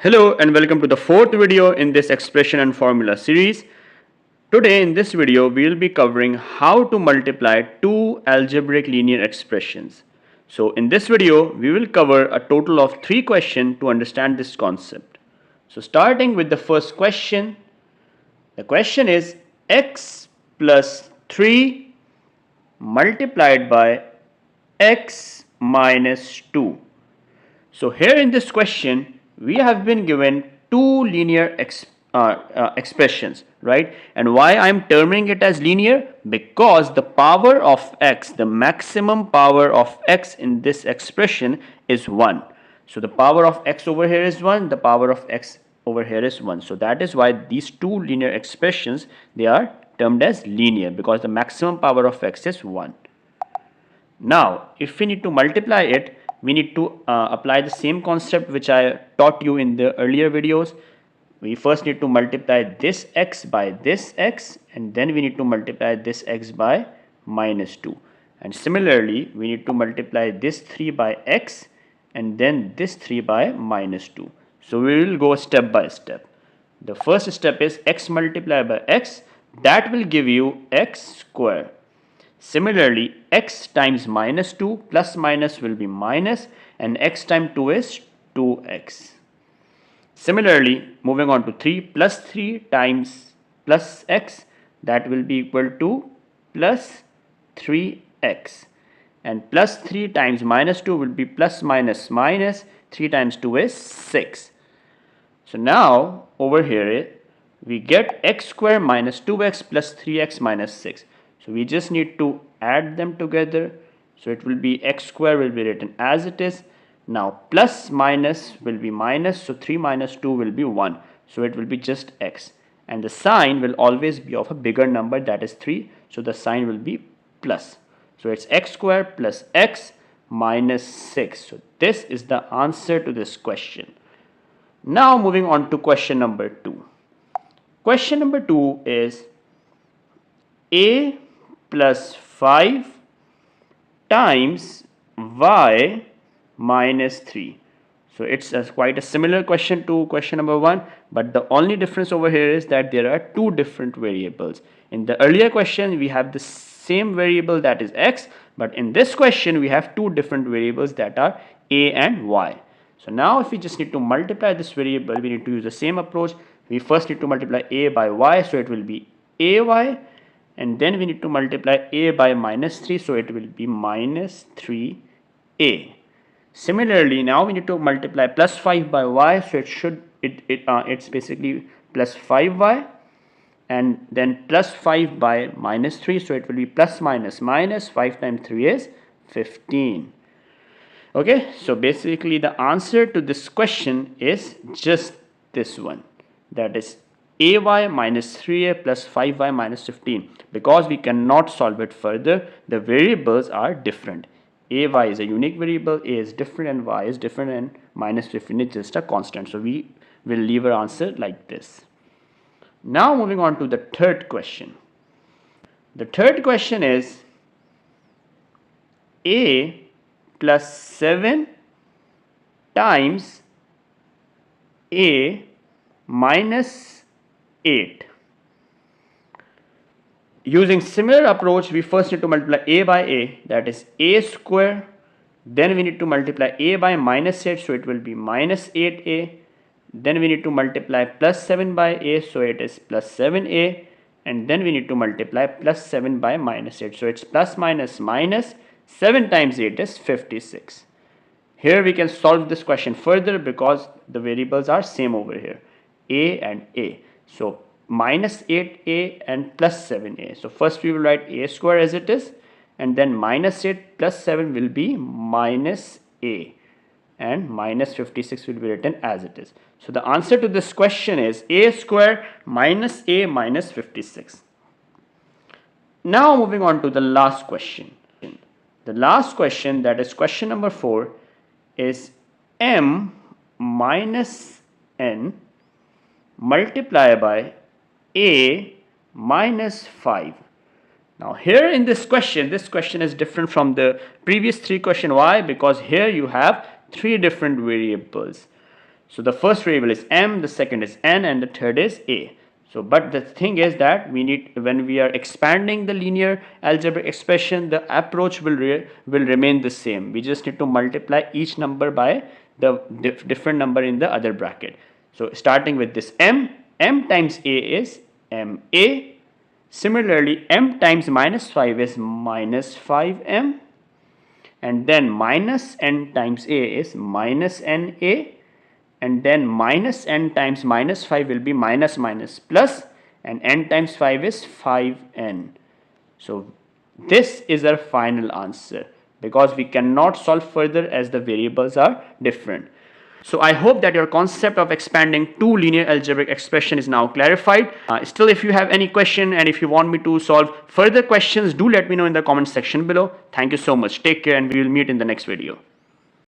Hello and welcome to the fourth video in this expression and formula series. Today in this video we will be covering how to multiply two algebraic linear expressions. So in this video we will cover a total of 3 questions to understand this concept. So starting with the first question, the question is x plus 3 multiplied by x minus 2. So here in this question we have been given two linear expressions, right? And why I am terming it as linear? Because the power of x, the maximum power of x in this expression is 1. So the power of x over here is 1, the power of x over here is 1. So that is why these two linear expressions, they are termed as linear, because the maximum power of x is 1. Now if we need to multiply it, we need to apply the same concept which I taught you in the earlier videos. We first need to multiply this x by this x, and then we need to multiply this x by minus 2. And similarly, we need to multiply this 3 by x and then this 3 by minus 2. So we will go step by step. The first step is x multiplied by x. That will give you x square. Similarly, x times minus 2 plus minus will be minus, and x times 2 is 2x. Similarly, moving on to 3 times plus x, that will be equal to plus 3x. And plus 3 times minus 2 will be plus minus minus, 3 times 2 is 6. So now over here we get x square minus 2x plus 3x minus 6. So we just need to add them together. So it will be x square will be written as it is. Now plus minus will be minus. So 3 minus 2 will be 1. So it will be just x. And the sign will always be of a bigger number, that is 3. So the sign will be plus. So it's x square plus x minus 6. So this is the answer to this question. Now moving on to question number 2. Question number 2 is a plus 5 times y minus 3. So it's quite a similar question to question number 1, but the only difference over here is that there are two different variables. In the earlier question we have the same variable, that is x, but in this question we have two different variables, that are a and y. So now if we just need to multiply this variable, we need to use the same approach. We first need to multiply a by y, so it will be ay, and then we need to multiply a by minus 3, so it will be minus 3a. Similarly, now we need to multiply plus 5 by y, so it's basically plus 5y, and then plus 5 by minus 3, so it will be plus minus minus, 5 times 3 is 15. Okay, so basically the answer to this question is just this one, that is ay minus 3a plus 5y minus 15. Because we cannot solve it further, the variables are different. Ay is a unique variable, a is different, and y is different, and minus 15 is just a constant. So we will leave our answer like this. Now moving on to the third question. The third question is a plus 7 times a minus 8. Using similar approach, we first need to multiply a by a, that is a square. Then we need to multiply a by minus 8, so it will be minus 8a. Then we need to multiply plus 7 by a, so it is plus 7a. And then we need to multiply plus 7 by minus 8, so it's plus minus minus, 7 times 8 is 56. Here we can solve this question further because the variables are same over here, a and a. So minus 8a and plus 7a. So first we will write a square as it is, and then minus 8 plus 7 will be minus a, and minus 56 will be written as it is. So the answer to this question is a square minus a minus 56. Now moving on to the last question. The last question, that is question number 4, is m minus n multiplied by a minus 5. Now here in this question is different from the previous 3 questions. Why? Because here you have 3 different variables. So the first variable is m, the second is n, and the third is a. So but the thing is that we need, when we are expanding the linear algebraic expression, the approach will remain the same. We just need to multiply each number by the different number in the other bracket. So starting with this m times a is ma. Similarly, m times minus 5 is minus 5m, and then minus n times a is minus na, and then minus n times minus 5 will be minus minus plus, and n times 5 is 5n. So this is our final answer, because we cannot solve further as the variables are different. So I hope that your concept of expanding two linear algebraic expression is now clarified. Still, if you have any question and if you want me to solve further questions, do let me know in the comment section below. Thank you so much. Take care, and we will meet in the next video.